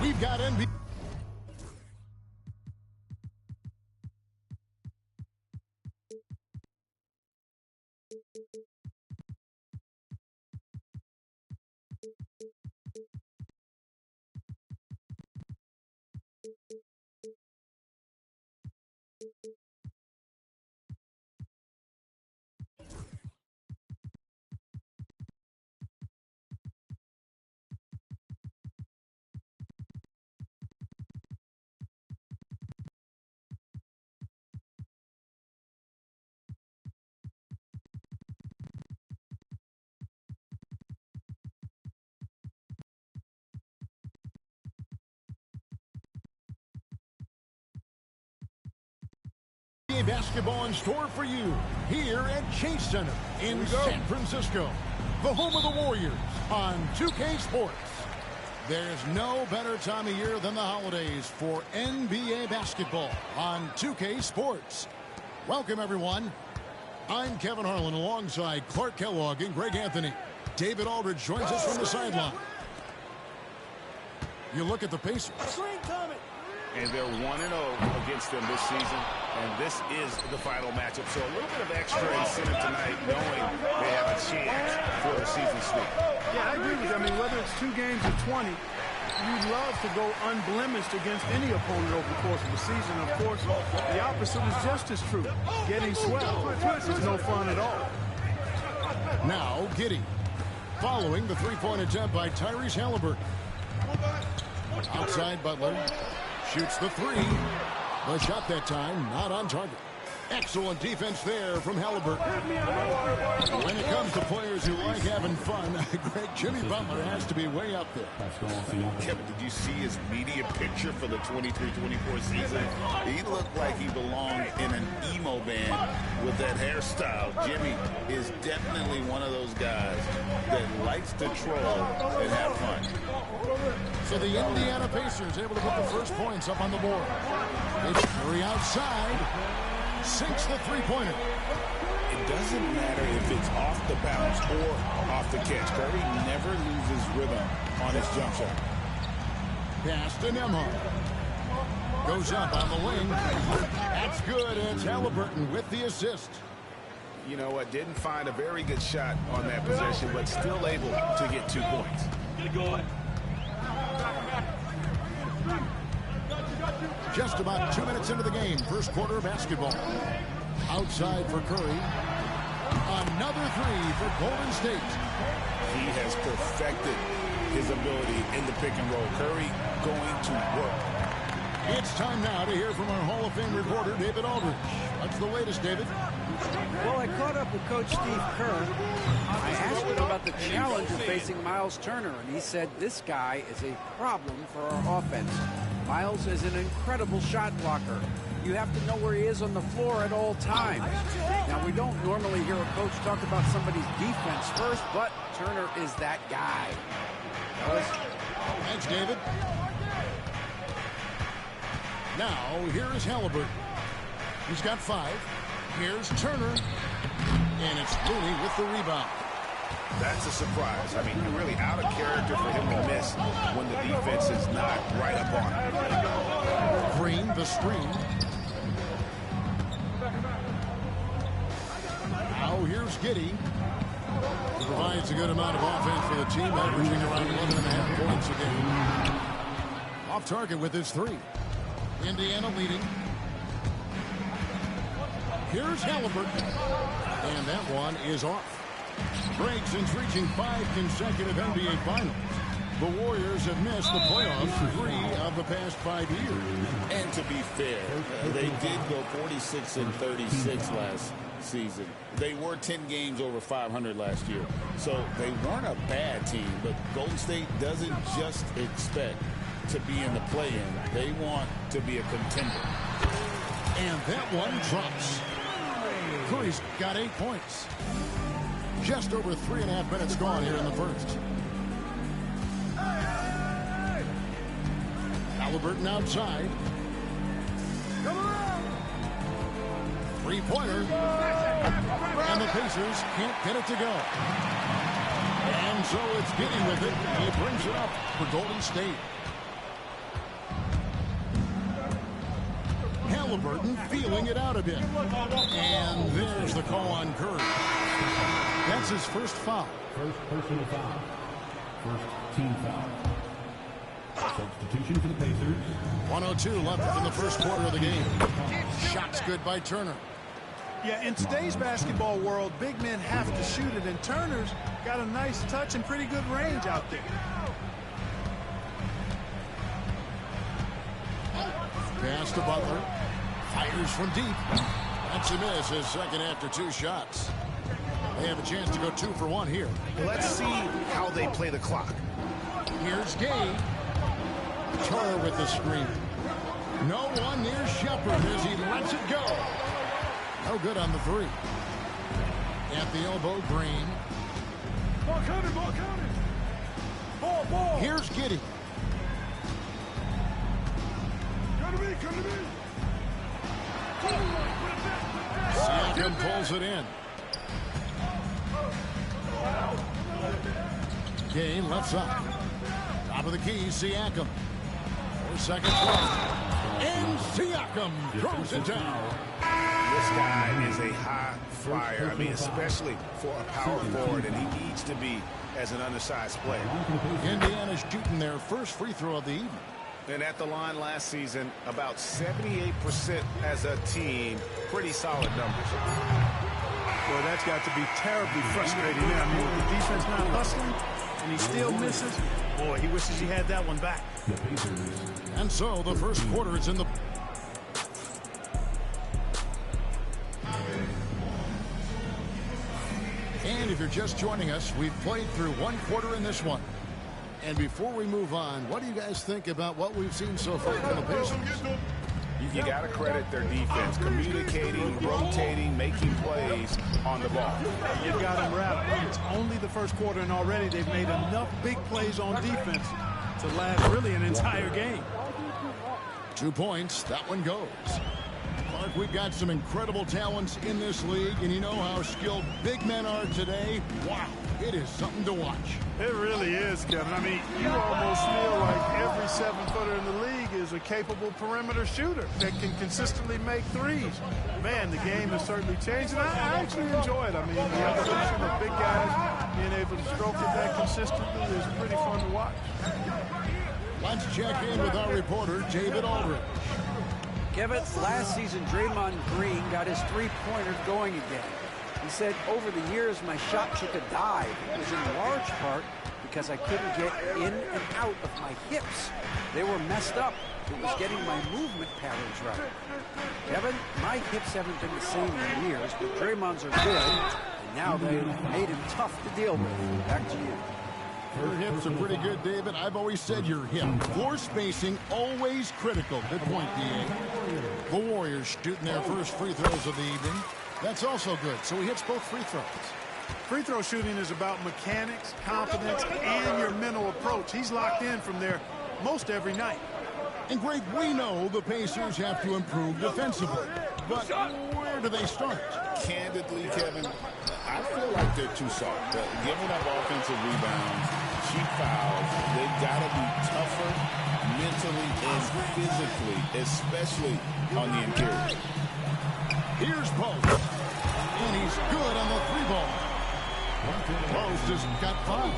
We've got NBA. Basketball in store for you here at Chase Center in San Francisco, the home of the Warriors on 2K Sports. There's no better time of year than the holidays for NBA basketball on 2K Sports. Welcome, everyone. I'm Kevin Harlan alongside Clark Kellogg and Greg Anthony. David Aldridge joins us from the sideline. You look at the Pacers. And they're 1-0 against them this season, and this is the final matchup. So a little bit of extra incentive tonight, knowing they have a chance for the season sweep. Yeah, I agree with you. I mean, whether it's 2 games or 20, you'd love to go unblemished against any opponent over the course of the season. Of course, the opposite is just as true. Getting swept is no fun at all. Now, Giddey. Following the three-point attempt by Tyrese Halliburton. Outside Butler. Shoots the three. The shot that time not on target. Excellent defense there from Halliburton. When it comes to players who like having fun, Greg, Jimmy Butler has to be way up there. Kevin, did you see his media picture for the 23-24 season? He looked like he belonged in an emo band with that hairstyle. Jimmy is definitely one of those guys that likes to troll and have fun. So the Indiana Pacers able to put the first points up on the board. It's Curry outside. Sinks the three-pointer. It doesn't matter if it's off the bounce or off the catch. Curry never loses rhythm on his jump shot. Pass to Nembhard. Goes up on the wing. That's good. It's Halliburton with the assist. You know what? Didn't find a very good shot on that possession, but still able to get 2 points. Just about 2 minutes into the game, first quarter of basketball. Outside for Curry. Another three for Golden State. He has perfected his ability in the pick and roll. Curry going to work. It's time now to hear from our Hall of Fame reporter, David Aldridge. What's the latest, David? Well, I caught up with Coach Steve Kerr. I asked him about the challenge of facing Miles Turner, and he said this guy is a problem for our offense. Miles is an incredible shot blocker. You have to know where he is on the floor at all times. Now, we don't normally hear a coach talk about somebody's defense first, but Turner is that guy. Thanks, David. Now, here is Halliburton. He's got 5. Here's Turner. And it's Looney with the rebound. That's a surprise. I mean, you're really out of character for him to miss when the defense is not right up on him. Green, the screen. Now here's Giddey. He provides a good amount of offense for the team, averaging around 11.5 points a game. Off target with his 3. Indiana leading. Here's Halliburton. And that one is off. Greg, since reaching 5 consecutive NBA Finals, the Warriors have missed the playoffs 3 of the past 5 years. And to be fair, they did go 46-36 last season. They were 10 games over 500 last year. So they weren't a bad team, but Golden State doesn't just expect to be in the play-in. They want to be a contender. And that one drops. Curry's got 8 points. Just over 3.5 minutes gone here in the first. Halliburton outside. Three-pointer. And the Pacers can't get it to go. And so it's Giddey with it. He brings it up for Golden State. Halliburton feeling it out a bit. And there's the call on Curry. That's his first foul. First personal foul. First team foul. Substitution for the Pacers. 1:02 left in the first quarter of the game. Shot's good by Turner. Yeah, in today's basketball world, big men have to shoot it, and Turner's got a nice touch and pretty good range out there. Pass to Butler. Fires from deep. That's a miss, his second after 2 shots. They have a chance to go 2 for 1 here. Let's see how they play the clock. Here's Gay. Turner with the screen. No one near Shepard as he lets it go. No good on the 3. At the elbow, Green. Ball counted, ball counted. Ball. Here's Giddey. Come to me, come to me. Siakam pulls it in. Gay left side. Top of the key, Siakam. 4 seconds left. And Siakam throws it down. This guy is a high flyer. I mean, especially for a power forward, and he needs to be as an undersized player. Indiana's shooting their first free throw of the evening. And at the line last season, about 78% as a team. Pretty solid numbers. Boy, that's got to be terribly frustrating now. I mean, with the defense not hustling, and he still misses. Boy, he wishes he had that one back. And so the first quarter is in the... And if you're just joining us, we've played through 1 quarter in this one. And before we move on, what do you guys think about what we've seen so far from the Pacers? You got to credit their defense, communicating, rotating, making plays on the ball. You got them wrapped. It's only the first quarter, and already they've made enough big plays on defense to last really an entire game. 2 points. That one goes. Clark, we've got some incredible talents in this league, and you know how skilled big men are today. Wow, it is something to watch. It really is, Kevin. I mean, you almost feel like every 7-footer in the league is a capable perimeter shooter that can consistently make threes. Man, the game has certainly changed, and I actually enjoy it. I mean, the evolution of big guys being able to stroke it that consistently is pretty fun to watch. Let's check in with our reporter, David Aldridge. Kevin, last season, Draymond Green got his three-pointers going again. He said, over the years, my shot took a dive. It was in large part because I couldn't get in and out of my hips. They were messed up. It was getting my movement patterns right. Kevin, my hips haven't been the same in years, but Draymond's are good, and now they've made him tough to deal with. Back to you. Your hips are pretty good, David. I've always said your hip. Floor spacing, always critical. Good point, D.A. The Warriors shooting their first free throws of the evening. That's also good. So he hits both free throws. Free throw shooting is about mechanics, confidence, and your mental approach. He's locked in from there most every night. And Greg, we know the Pacers have to improve defensively. But where do they start? Candidly, Kevin, I feel like they're too soft. Giving up offensive rebounds, cheap fouls, they've got to be tougher mentally and physically, especially on the interior. Here's Post. And he's good on the 3-ball. Post has got 5.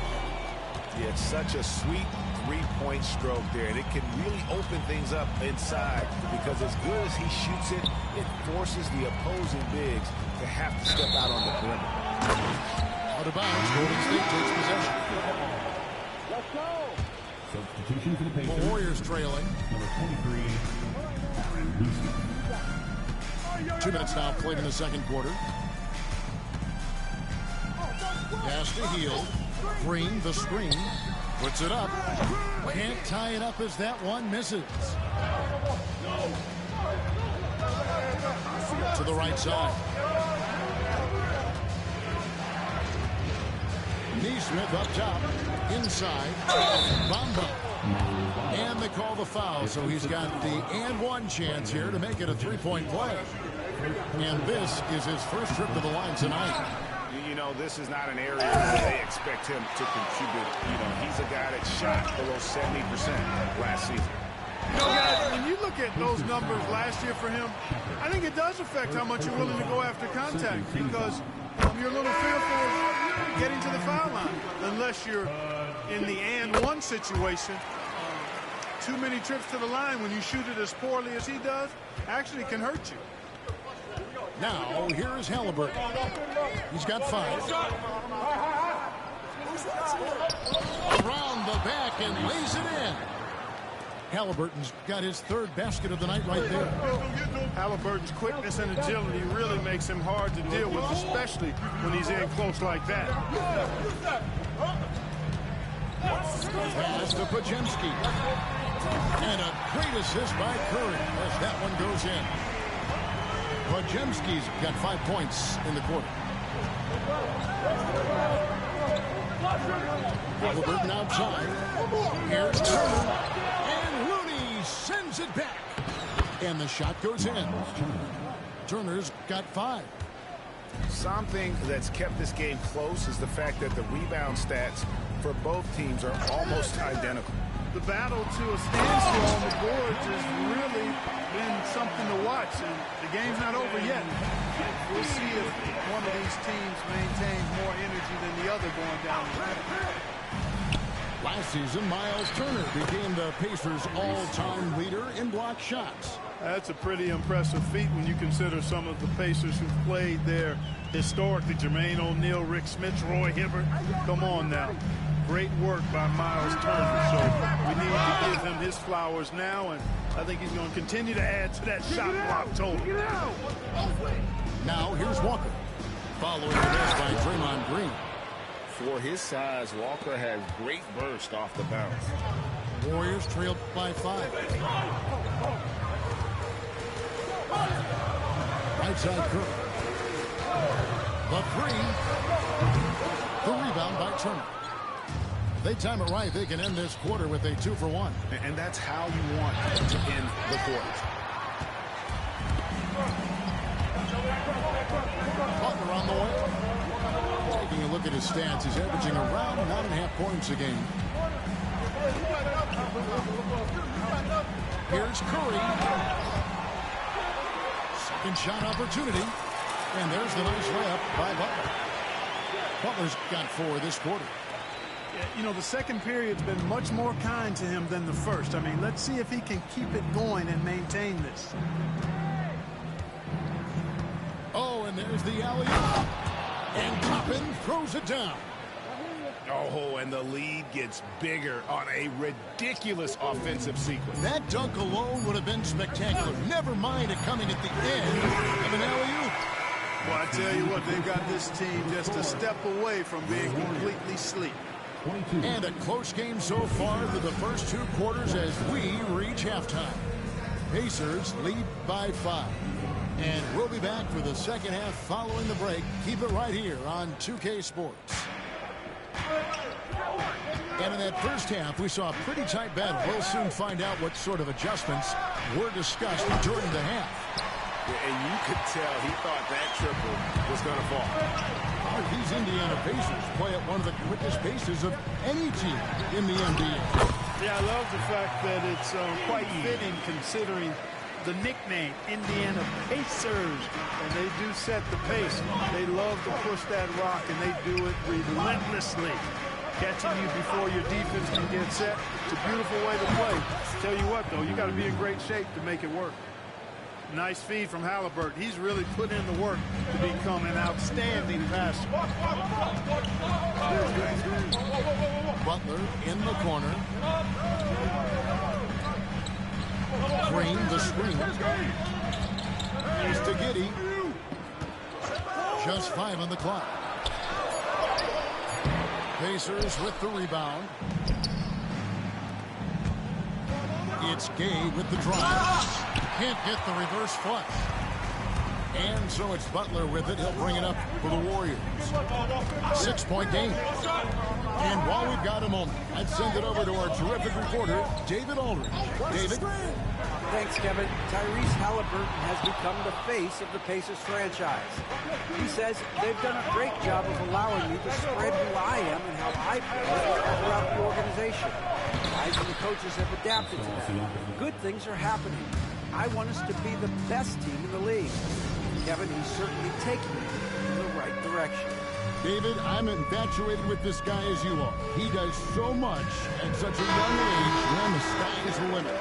Yeah, it's such a sweet three-point stroke there, and it can really open things up inside because as good as he shoots it, it forces the opposing bigs to have to step out on the perimeter. Out of bounds, Golden State takes possession. Let's go. Substitution for the Pacers. The Warriors trailing. Number 23, Lucy. 2 minutes now played in the second quarter. Pass to Hield. Green, the screen. Puts it up. Can't tie it up as that one misses. To the right side. Neesmith up top. Inside. Bamba. And they call the foul, so he's got the and one chance here to make it a 3-point play. And this is his first trip to the line tonight. You know, this is not an area where they expect him to contribute. You know, he's a guy that shot below 70% last season. You know, guys, when you look at those numbers last year for him, I think it does affect how much you're willing to go after contact because you're a little fearful of getting to the foul line unless you're in the and one situation. Too many trips to the line when you shoot it as poorly as he does actually can hurt you. Now, here is Halliburton. He's got 5. Around the back and lays it in. Halliburton's got his 3rd basket of the night right there. Halliburton's quickness and agility really makes him hard to deal with, especially when he's in close like that. Pass to Pajemski. And a great assist by Curry as that one goes in. Pajemski's got 5 points in the quarter. Halliburton outside. Here's Turner. And Looney sends it back. And the shot goes in. Turner's got 5. Something that's kept this game close is the fact that the rebound stats for both teams are almost identical. The battle to a standstill on the boards has really been something to watch, and the game's not over yet. We'll see if one of these teams maintains more energy than the other going down the stretch. Last season, Miles Turner became the Pacers' all-time leader in block shots. That's a pretty impressive feat when you consider some of the Pacers who've played there historically. Jermaine O'Neal, Rick Smits, Roy Hibbert. Come on now. Great work by Miles Turner. So we need to give him his flowers now, and I think he's going to continue to add to that shot block total. Now here's Walker. Following the miss by Draymond Green. For his size, Walker has great burst off the bounce. Warriors trailed by 5. Right side Curry. The 3. The rebound by Turner. If they time it right, they can end this quarter with a 2-for-1. And that's how you want to end the quarter. Butler on the way. Taking a look at his stats, he's averaging around 9.5 points a game. Here's Curry. Second shot opportunity. And there's the nice layup by Butler. Butler's got 4 this quarter. You know, the second period's been much more kind to him than the first. I mean, let's see if he can keep it going and maintain this. Oh, and there's the alley-oop. And Toppin throws it down. Oh, and the lead gets bigger on a ridiculous offensive sequence. That dunk alone would have been spectacular. Never mind it coming at the end of an alley-oop. Well, I tell you what, they've got this team just a step away from being completely asleep. And a close game so far through the first 2 quarters as we reach halftime. Pacers lead by 5. And we'll be back for the second half following the break. Keep it right here on 2K Sports. And in that first half, we saw a pretty tight battle. We'll soon find out what sort of adjustments were discussed during the half. And you could tell he thought that triple was going to fall. These Indiana Pacers play at one of the quickest paces of any team in the NBA. Yeah, I love the fact that it's quite fitting considering the nickname, Indiana Pacers. And they do set the pace. They love to push that rock, and they do it relentlessly. Catching you before your defense can get set. It's a beautiful way to play. Tell you what, though, you got to be in great shape to make it work. Nice feed from Halliburton. He's really put in the work to become an outstanding passer. Butler in the corner. Green the screen. Here's to Giddey. Just 5 on the clock. Pacers with the rebound. It's Gay with the drive. Can't get the reverse flush. And so it's Butler with it. He'll bring it up for the Warriors. 6-point game. And while we've got a moment, I'd send it over to our terrific reporter, David Aldridge. David? Thanks, Kevin. Tyrese Halliburton has become the face of the Pacers franchise. He says they've done a great job of allowing me to spread who I am and how I play throughout the organization. I guys and the coaches have adapted to that. Good things are happening. I want us to be the best team in the league. Kevin, he's certainly taking it in the right direction. David, I'm infatuated with this guy as you are. He does so much at such a young age when the sky is the limit.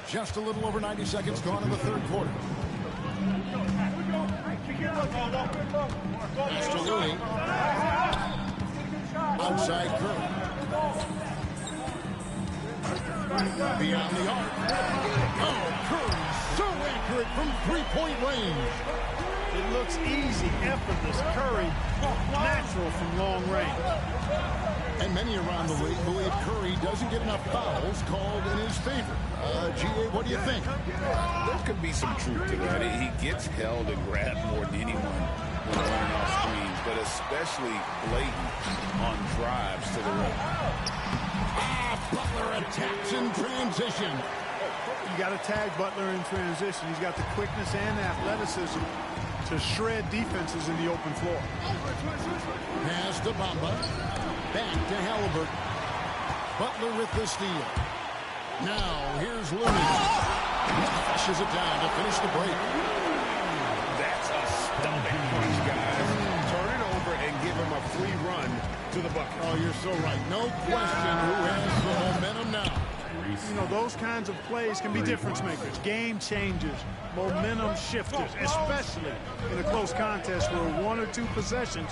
Just a little over 90 seconds gone in the third quarter. Pass to Looney. Outside Curry. Beyond the arc. Oh, Curry so accurate from three-point range. It looks easy, effortless. Curry, natural from long range. And many around the league believe Curry doesn't get enough fouls called in his favor. G.A., what do you think? There could be some truth to that. He gets held and grabbed more than anyone when running off screens, but especially blatant on drives to the rim. Butler attacks in transition. You got to tag Butler in transition. He's got the quickness and athleticism to shred defenses in the open floor. Pass to Bamba. Back to Halliburton. Butler with the steal. Now, here's Looney. He flushes it down to finish the break. That's a stomach punch, guys. Turn it over and give him a free run to the bucket. Oh, you're so right. No question who has the momentum now. You know, those kinds of plays can be difference makers, game changers, momentum shifters, especially in a close contest where one or two possessions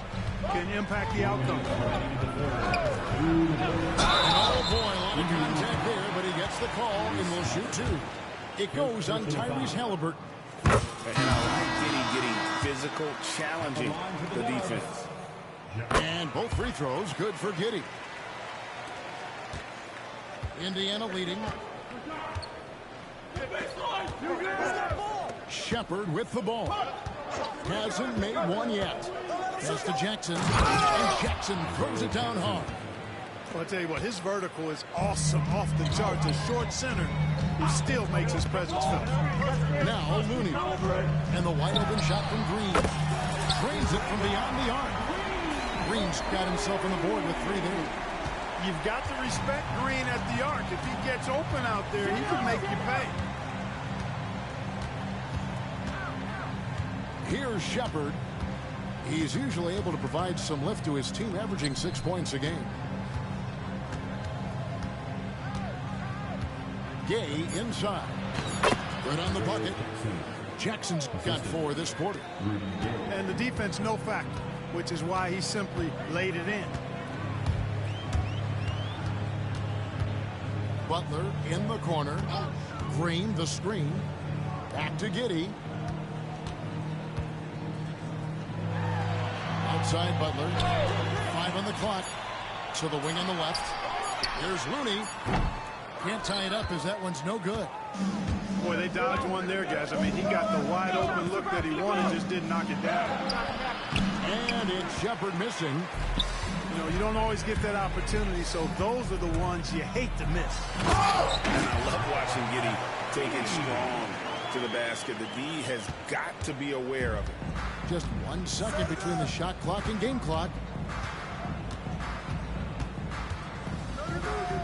can impact the outcome. Oh, boy, a lot of contact there, but he gets the call and will shoot two. It goes on Tyrese Halliburton. And I like getting physical, challenging the defense. And both free throws good for Giddey. Indiana leading. Shepard with the ball. Hasn't made one yet. Pass to Jackson. And Jackson throws it down hard. Well, I'll tell you what, his vertical is awesome, off the charts. A short center, he still makes his presence felt. Now Looney. And the wide open shot from Green. Drains it from beyond the arc. Green's got himself on the board with three there. You've got to respect Green at the arc. If he gets open out there, he can make you pay. Here's Shepard. He's usually able to provide some lift to his team, averaging 6 points a game. Gay inside. Right on the bucket. Jackson's got 4 this quarter. And the defense no factor, which is why he simply laid it in. Butler in the corner. Green the screen. Back to Giddey. Outside Butler. 5 on the clock. To the wing on the left. Here's Looney. Can't tie it up as that one's no good. Boy, they dodged one there, guys. I mean, he got the wide open look that he wanted, just didn't knock it down. And it's Shepard missing. You know, you don't always get that opportunity, so those are the ones you hate to miss. And I love watching Giddey take it strong to the basket. The D has got to be aware of it. Just 1 second between the shot clock and game clock.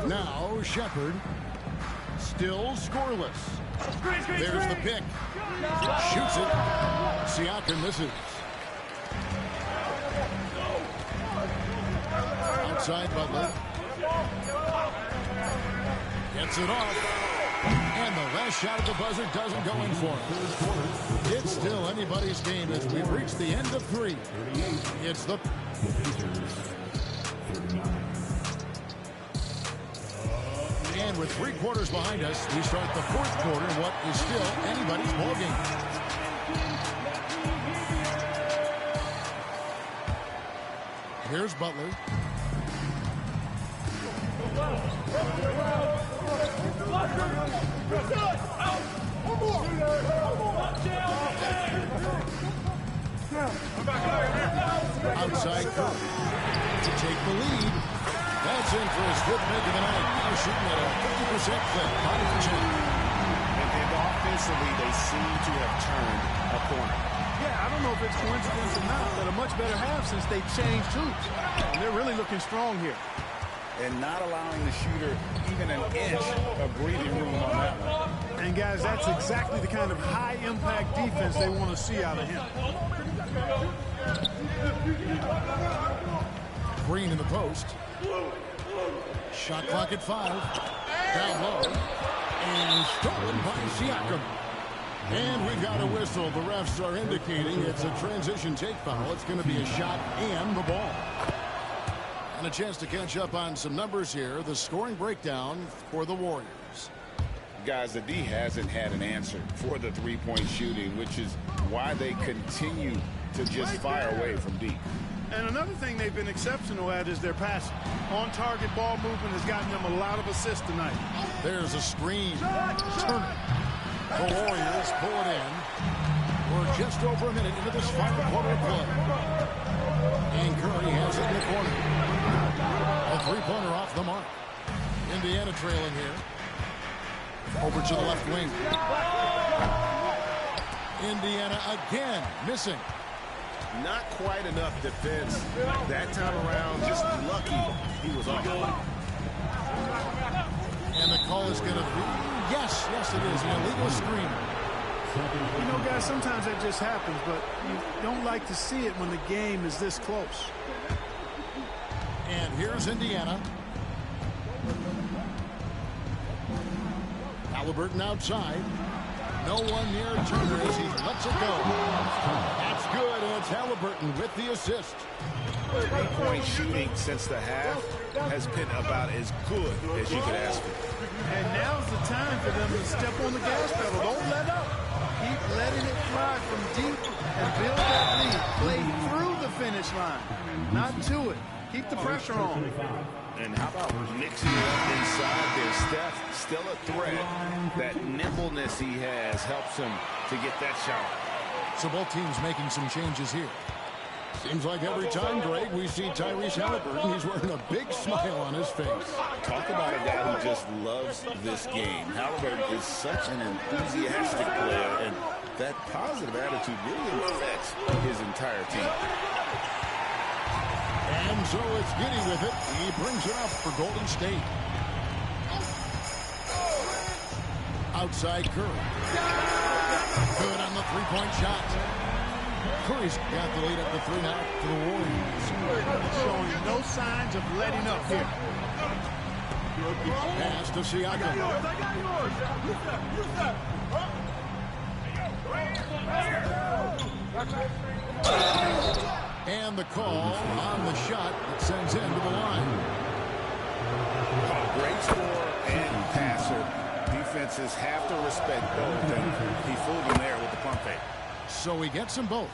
Now Shepard. Still scoreless. There's the pick. Shoots it. Siakam misses. Outside Butler. Gets it off. And the last shot at the buzzer doesn't go in for him. It's still anybody's game as we've reached the end of 3. It's the... And with 3 quarters behind us, we start the 4th quarter in what is still anybody's ballgame. Here's Butler. Outside Curry to take the lead. That's in for his 5th make of the night. Now shooting at a 50% clip. 5 for 10. And offensively, they seem to have turned a corner. Yeah, I don't know if it's coincidence or not, but a much better half since they changed hoops. And they're really looking strong here. and not allowing the shooter even an inch of breathing room on that one. And, guys, that's exactly the kind of high-impact defense they want to see out of him. Green in the post. Shot clock at 5. Down low. And stolen by Siakam. And we've got a whistle. The refs are indicating it's a transition take foul. It's going to be a shot and the ball. And a chance to catch up on some numbers here. The scoring breakdown for the Warriors. Guys, the D hasn't had an answer for the three-point shooting, which is why they continue to just fire away from deep. And another thing they've been exceptional at is their passing. On-target ball movement has gotten them a lot of assists tonight. There's a screen. Turner. The Warriors pull it in. We're just over a minute into this final quarter of play. And Curry has it in the corner. A three-pointer off the mark. Indiana trailing here. Over to the left wing. Indiana again missing. Not quite enough defense that time around. Just lucky he was off. And the call is going to be, yes, it is, an illegal screen. You know, guys, sometimes that just happens, but you don't like to see it when the game is this close. And here's Indiana. Halliburton outside. No one near Turner as he lets it go. That's good, and it's Halliburton with the assist. Three-point shooting since the half has been about as good as you could ask for. And now's the time for them to step on the gas pedal. Don't let up. Keep letting it fly from deep and build that lead. Play through the finish line, not to it. Keep the pressure on. And how about mixing it up inside there? Steph, still a threat. That nimbleness he has helps him to get that shot. So both teams making some changes here. Seems like every time, Greg, we see Tyrese Halliburton, he's wearing a big smile on his face. Talk about a guy who just loves this game. Halliburton is such an enthusiastic player, and that positive attitude really affects his entire team. And so it's Giddey with it. He brings it up for Golden State. Outside Curry. Good on the three-point shot. Curry's got the lead at the 3 now for the Warriors. Showing no signs of letting up here. Pass to Siakam. And the call on the shot that sends him to the line. Great scorer and passer. Defenses have to respect both, and he fooled them there with the pump fake. So he gets them both.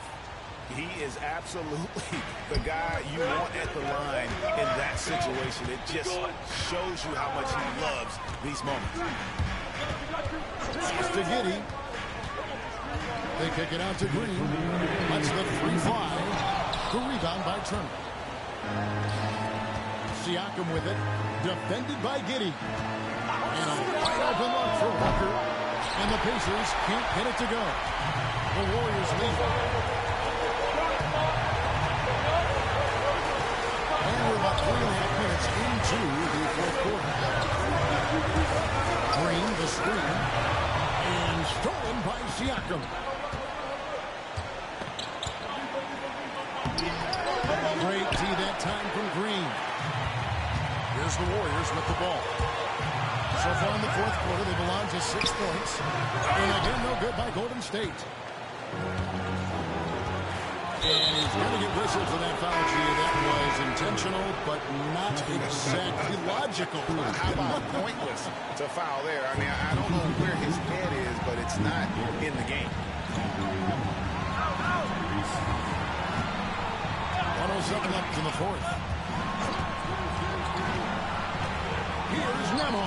He is absolutely the guy you want at the line in that situation. It just shows you how much he loves these moments. Pass to Giddey. They kick it out to Green. That's the free fly. The rebound by Turner. Siakam with it. Defended by Giddey. And a wide open look for Walker. And the Pacers can't get it to go. The Warriors lead. And we're about 3.5 minutes into the fourth quarter. Green, the screen. And stolen by Siakam. Great tee that time from Green. Here's the Warriors with the ball. So far in the fourth quarter, they belong to 6 points. And again, no good by Golden State. And he's going to get whistled for that foul, G. That was intentional, but not exactly logical. How about pointless to foul there? I mean, I don't know where his head is, but it's not in the game. 107 left in the fourth. Here's Nemo.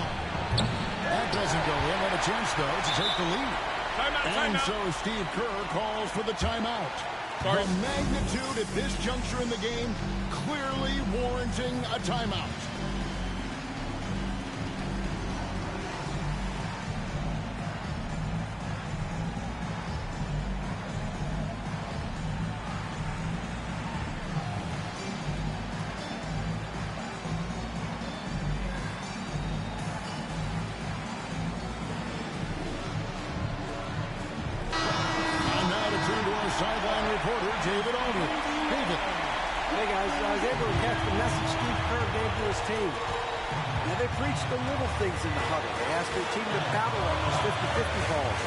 That doesn't go in. Had a chance, though, to take the lead. And so Steve Kerr calls for the timeout. The magnitude at this juncture in the game clearly warranting a timeout. sideline reporter David Aldridge. David. Hey, guys. I was able to catch the message Steve Kerr gave to his team. Now, they preached the little things in the huddle. They asked their team to battle on those 50-50 balls.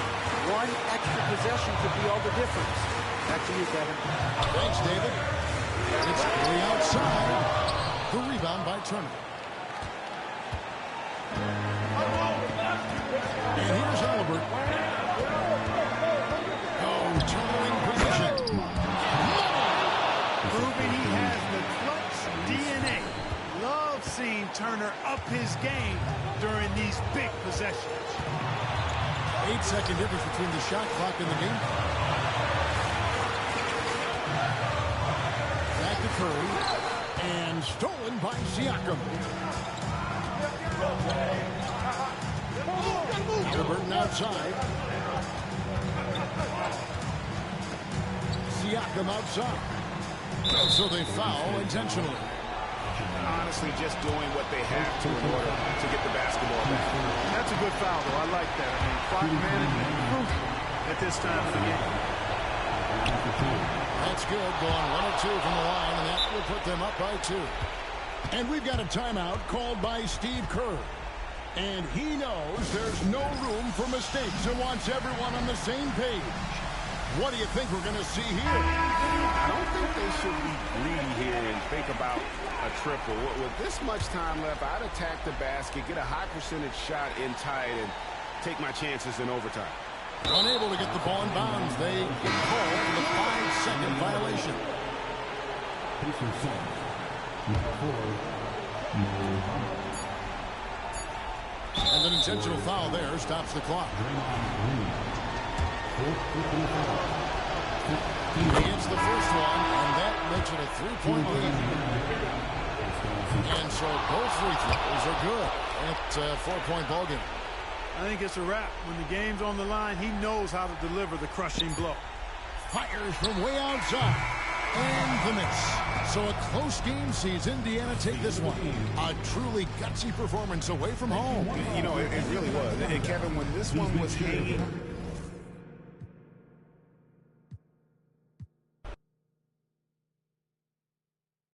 One extra possession could be all the difference. Back to you, Kevin. Thanks, David. It's Curry outside. The rebound by Turner. And here's Halliburton. Oh, Turner in position. Proving he has the clutch DNA. Love seeing Turner up his game during these big possessions. 8-second difference between the shot clock and the game clock. Back to Curry. And stolen by Siakam. Halliburton outside. Siakam outside. So they foul intentionally. Honestly, just doing what they have to in order to get the basketball back. That's a good foul, though. I like that. I mean, clock management is crucial at this time of the game. That's good. Going 1 of 2 from the line, and that will put them up by 2. And we've got a timeout called by Steve Kerr. And he knows there's no room for mistakes and wants everyone on the same page. What do you think we're going to see here? I don't think they should be greedy here and think about a triple. With this much time left, I'd attack the basket, get a high percentage shot in tight, and take my chances in overtime. Unable to get the ball in bounds. They get called for the 5-second violation. And an intentional foul there stops the clock. He hits the first one, and that makes it a 3-point lead. And so both free throws are good. It's a 4-point ballgame. I think it's a wrap. When the game's on the line, he knows how to deliver the crushing blow. Fires from way outside. And the miss. So a close game sees Indiana take this one. A truly gutsy performance away from home. You know, it really was. And Kevin, when this one was hanging,